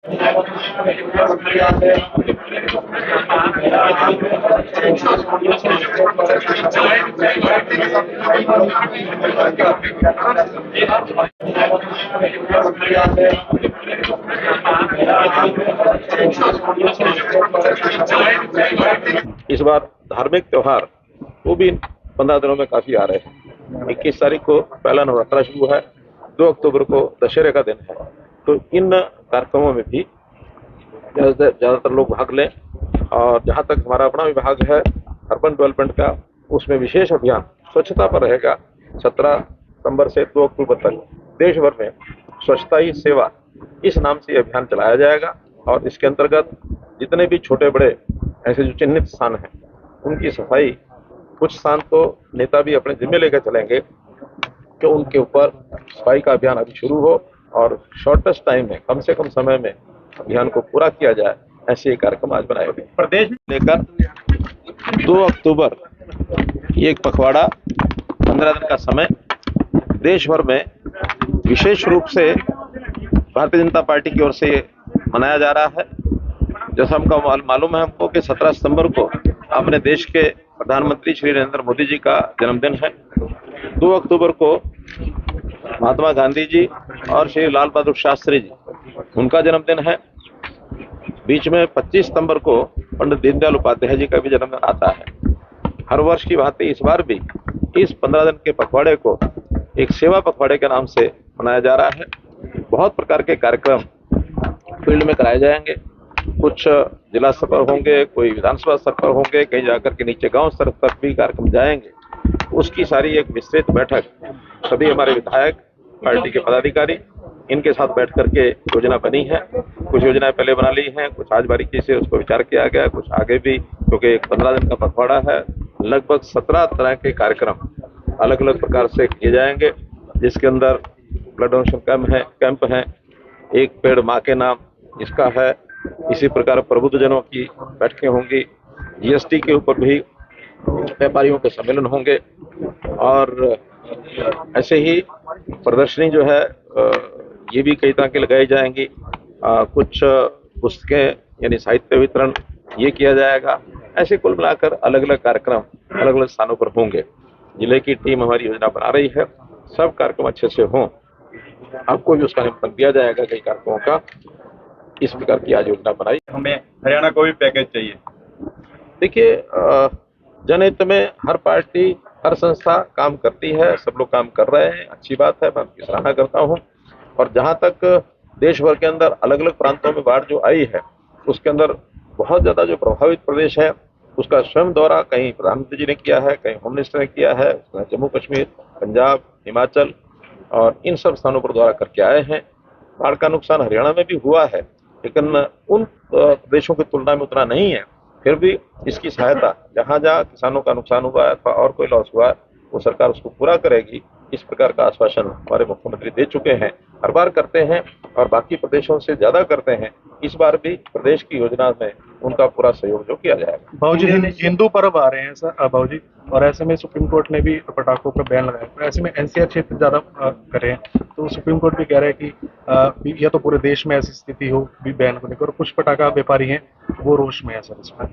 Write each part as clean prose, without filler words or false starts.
इस बार धार्मिक त्योहार वो भी 15 दिनों में काफी आ रहे हैं। 21 तारीख को पहला नवरात्रा शुरू है, 2 अक्टूबर को दशहरे का दिन है। तो इन कार्यक्रमों में भी ज्यादातर लोग भाग लें। और जहां तक हमारा अपना विभाग है अर्बन डेवलपमेंट का, उसमें विशेष अभियान स्वच्छता पर रहेगा। 17 सितंबर से 2 अक्टूबर तक देश भर में स्वच्छता ही सेवा इस नाम से अभियान चलाया जाएगा। और इसके अंतर्गत जितने भी छोटे बड़े ऐसे जो चिन्हित स्थान हैं उनकी सफाई, कुछ स्थान तो नेता भी अपने जिम्मे लेकर चलेंगे कि उनके ऊपर सफाई का अभियान अभी शुरू हो और शॉर्टेस्ट टाइम में, कम से कम समय में अभियान को पूरा किया जाए। ऐसे कार्यक्रम आज बनाए हुए प्रदेश लेकर 2 अक्टूबर ये एक पखवाड़ा 15 दिन का समय देश भर में विशेष रूप से भारतीय जनता पार्टी की ओर से मनाया जा रहा है। जैसा हमको मालूम है हमको कि 17 सितंबर को अपने देश के प्रधानमंत्री श्री नरेंद्र मोदी जी का जन्मदिन है। 2 अक्टूबर को महात्मा गांधी जी और श्री लाल बहादुर शास्त्री जी उनका जन्मदिन है। बीच में 25 सितंबर को पंडित दीनदयाल उपाध्याय जी का भी जन्मदिन आता है। हर वर्ष की भांति इस बार भी इस 15 दिन के पखवाड़े को एक सेवा पखवाड़े के नाम से मनाया जा रहा है। बहुत प्रकार के कार्यक्रम फील्ड में कराए जाएंगे। कुछ जिला स्तर पर होंगे, कोई विधानसभा स्तर पर होंगे, कहीं जाकर के नीचे गांव स्तर तक भी कार्यक्रम जाएंगे। उसकी सारी एक विस्तृत बैठक सभी हमारे विधायक, पार्टी के पदाधिकारी इनके साथ बैठ करके योजना बनी है। कुछ योजनाएं पहले बना ली हैं, कुछ आज बारीकी से उसको विचार किया गया, कुछ आगे भी, क्योंकि 15 दिन का पखवाड़ा है। लगभग 17 तरह के कार्यक्रम अलग अलग प्रकार से किए जाएंगे, जिसके अंदर ब्लड डोनेशन कैंप है, एक पेड़ माँ के नाम इसका है। इसी प्रकार प्रबुद्धजनों की बैठकें होंगी। जीएसटी के ऊपर भी व्यापारियों के सम्मेलन होंगे। और ऐसे ही प्रदर्शनी जो है ये भी कई तरह की लगाई जाएंगी। कुछ पुस्तकें यानी साहित्य वितरण ये किया जाएगा। ऐसे कुल मिलाकर अलग अलग कार्यक्रम अलग अलग स्थानों पर होंगे। जिले की टीम हमारी योजना बना रही है, सब कार्यक्रम अच्छे से हों। आपको भी उसका निमंत्रण दिया जाएगा कई कार्यक्रमों का। इस प्रकार की आज योजना बनाई। हमें हरियाणा को भी पैकेज चाहिए। देखिए, जनहित में हर पार्टी, हर संस्था काम करती है, सब लोग काम कर रहे हैं, अच्छी बात है, मैं उनकी सराहना करता हूं। और जहां तक देश भर के अंदर अलग अलग प्रांतों में बाढ़ जो आई है, उसके अंदर बहुत ज्यादा जो प्रभावित प्रदेश है उसका स्वयं दौरा कहीं प्रधानमंत्री जी ने किया है, कहीं होम मिनिस्टर ने किया है, जम्मू कश्मीर, पंजाब, हिमाचल और इन सब स्थानों पर दौरा करके आए हैं। बाढ़ का नुकसान हरियाणा में भी हुआ है, लेकिन उन प्रदेशों की तुलना में उतना नहीं है। फिर भी इसकी सहायता जहां जहां किसानों का नुकसान हुआ है अथवा और कोई लॉस हुआ है वो सरकार उसको पूरा करेगी। इस प्रकार का आश्वासन हमारे मुख्यमंत्री दे चुके हैं, हर बार करते हैं और बाकी प्रदेशों से ज्यादा करते हैं। इस बार भी प्रदेश की योजना में उनका पूरा सहयोग जो किया जाएगा। बाबूजी, हिंदू पर्व आ रहे हैं सर बाबूजी, और ऐसे में सुप्रीम कोर्ट ने भी पटाखों पर बैन लगाया, तो ऐसे में एनसीआर क्षेत्र ज्यादा कर रहे हैं, तो सुप्रीम कोर्ट भी कह रहे हैं कि या तो पूरे देश में ऐसी स्थिति हो भी बैन होने की, और कुछ पटाखा व्यापारी हैं वो रोष में है सर इसमें।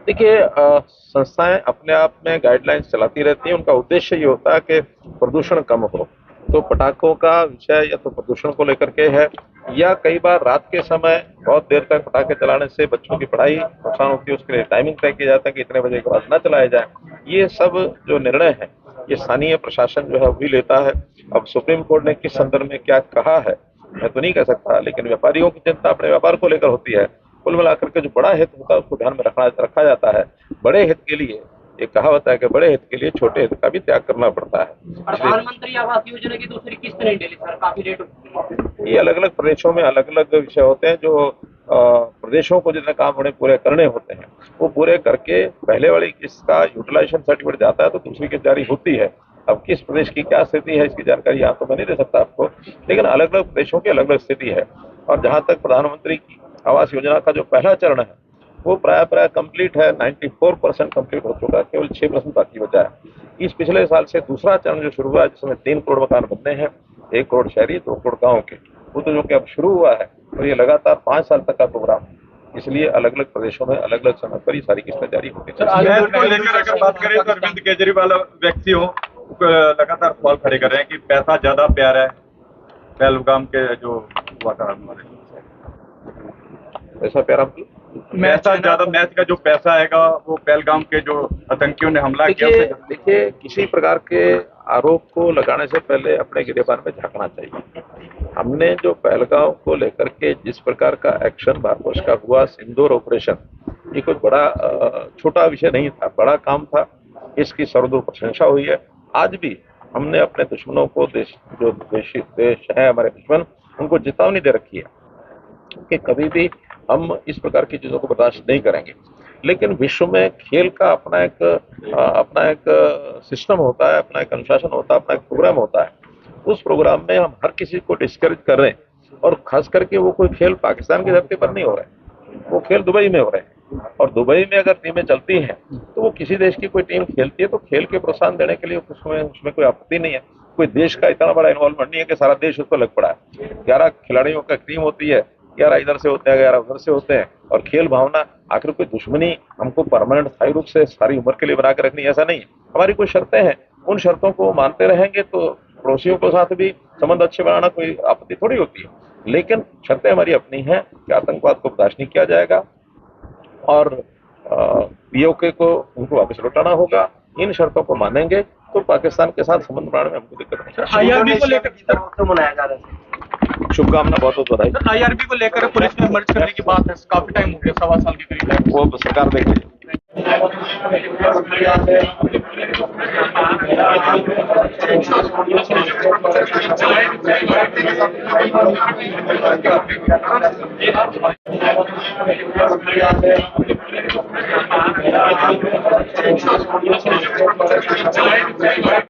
देखिए, संस्थाएं अपने आप में गाइडलाइंस चलाती रहती हैं। उनका उद्देश्य ये होता है कि प्रदूषण कम हो। तो पटाखों का विषय या तो प्रदूषण को लेकर के है, या कई बार रात के समय बहुत देर तक पटाखे चलाने से बच्चों की पढ़ाई नुकसान होती है, उसके लिए टाइमिंग तय किया जाता है कि इतने बजे के बाद न चलाए जाए। ये सब जो निर्णय है ये स्थानीय प्रशासन जो है वही लेता है। अब सुप्रीम कोर्ट ने किस संदर्भ में क्या कहा है मैं तो नहीं कह सकता, लेकिन व्यापारियों की चिंता अपने व्यापार को लेकर होती है। कुल मिलाकर के जो बड़ा हित होता है उसको ध्यान में रखा जाता है। बड़े हित के लिए एक कहावत है कि बड़े हित के लिए छोटे हित का भी त्याग करना पड़ता है। प्रधानमंत्री आवास योजना की दूसरी किस्त नहीं डली सर, काफी लेट हो। ये अलग अलग प्रदेशों में अलग अलग विषय होते हैं। जो प्रदेशों को जितने काम उन्हें पूरे करने होते हैं वो पूरे करके पहले वाली किस्त का यूटिलाइजेशन सर्टिफिकेट जाता है तो दूसरी किस्त जारी होती है। अब किस प्रदेश की क्या स्थिति है इसकी जानकारी यहाँ तो मैं नहीं दे सकता आपको, लेकिन अलग अलग प्रदेशों की अलग अलग स्थिति है। और जहाँ तक प्रधानमंत्री की आवास योजना का जो पहला चरण है वो प्राय कंप्लीट है, 94% कंप्लीट हो चुका है, केवल 6% बाकी बचा है। इस पिछले साल से दूसरा चरण जो शुरू हुआ है जिसमें 3 करोड़ मकान बनने हैं, 1 करोड़ शहरी, 2 करोड़ गाँव के, वो तो जो कि अब शुरू हुआ है और ये लगातार 5 साल तक का प्रोग्राम है। इसलिए अलग अलग प्रदेशों में अलग अलग समय पर ये सारी किस्तें जारी होती हैं। मैथ को लेकर अगर बात करें तो अरविंद केजरीवाल व्यक्ति हो लगातार सवाल खड़े कर रहे हैं कि पैसा ज्यादा प्यारा है पहलगाम के जो हुआ था हमारे ऐसा प्यारा पैसा ज्यादा मैच का जो पैसा आएगा वो पहलगाम के जो आतंकियों ने हमला किया देखिए किसी प्रकार के आरोप को लगाने से पहले अपने गिरेबान में झांकना चाहिए। हमने जो पहलगाम को लेकर के जिस प्रकार का एक्शन भारतवर्ष का हुआ, सिंदूर ऑपरेशन, ये कोई बड़ा छोटा विषय नहीं था, बड़ा काम था। इसकी सर्वदूर प्रशंसा हुई है। आज भी हमने अपने दुश्मनों को देश है हमारे दुश्मन, उनको चेतावनी दे रखी है कि कभी भी हम इस प्रकार की चीजों को बर्दाश्त नहीं करेंगे। लेकिन विश्व में खेल का अपना एक सिस्टम होता है, अपना एक अनुशासन होता है, अपना एक प्रोग्राम होता है। उस प्रोग्राम में हम हर किसी को डिस्करेज कर रहे हैं और खास करके वो कोई खेल पाकिस्तान की धरती पर नहीं हो रहे हैं, वो खेल दुबई में हो रहे हैं। और दुबई में अगर टीमें चलती हैं तो वो किसी देश की कोई टीम खेलती है तो खेल के प्रोत्साहन देने के लिए उसमें कोई आपत्ति नहीं है। कोई देश का इतना बड़ा इन्वॉल्वमेंट नहीं है कि सारा देश उस पर लग पड़ा है। 11 खिलाड़ियों का टीम होती है, 11 इधर से होते हैं, 11 उधर से होते हैं। और खेल भावना, आखिर कोई दुश्मनी हमको परमानेंट स्थायी रूप से सारी उम्र के लिए बना के रखनी, ऐसा नहीं है। हमारी कुछ शर्तें हैं, उन शर्तों को मानते रहेंगे तो पड़ोसियों के साथ भी संबंध अच्छे बनाना कोई आपत्ति थोड़ी होती है। लेकिन शर्तें हमारी अपनी हैं कि आतंकवाद को बर्दाश्त नहीं किया जाएगा और पीओके को उनको वापस लौटाना होगा। इन शर्तों को मानेंगे तो पाकिस्तान के साथ संबंध बनाने में हमको दिक्कत नहीं। आईआरबी को लेकर मनाया जा रहा है। शुभकामना, बहुत बहुत बधाई। आईआरबी को लेकर पुलिस में मर्ज करने की बात है, काफी टाइम हो गया, 1.25 साल के करीब है। वो सरकार देख रही है। Gracias.